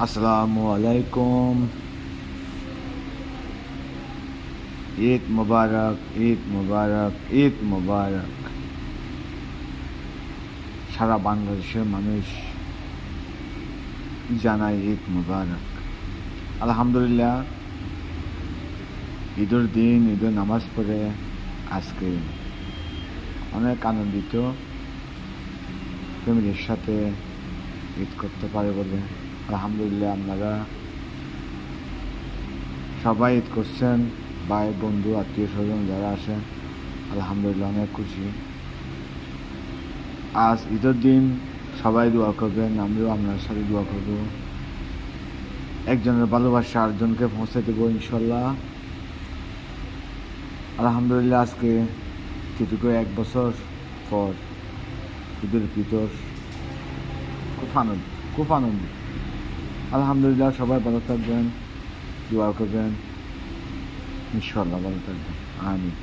আসসালামু আলাইকুম। ঈদ মুবারক, ঈদ মুবারক, ঈদ মুবারক। সারা বাংলাদেশের মানুষ জানায় ঈদ মুবারক। আলহামদুলিল্লাহ, ঈদের দিন ঈদের নামাজ পড়ে আজকে অনেক আনন্দিত, ফ্যামিলির সাথে ঈদ করতে পারে বলে। আলহামদুলিল্লাহ, আপনারা সবাই ঈদ করছেন, ভাই বন্ধু আত্মীয় স্বজন যারা আসেন, আলহামদুলিল্লাহ অনেক খুশি। আজ ঈদের দিন সবাই দোয়া করবেন, আমিও আপনার সাথে দোয়া করব। একজনের ভালোবাসা আরেকজনকে পৌঁছে দেবো ইনশাল্লাহ। আলহামদুলিল্লাহ, আজকে দীর্ঘ 1 বছর পর ঈদুল ফিতর। খুব আনন্দ। আলহামদুলিল্লাহ, সবাই ভালো থাকবেন, দোয়া করবেন, ইনশাল্লাহ ভালো থাকবেন। আমিন।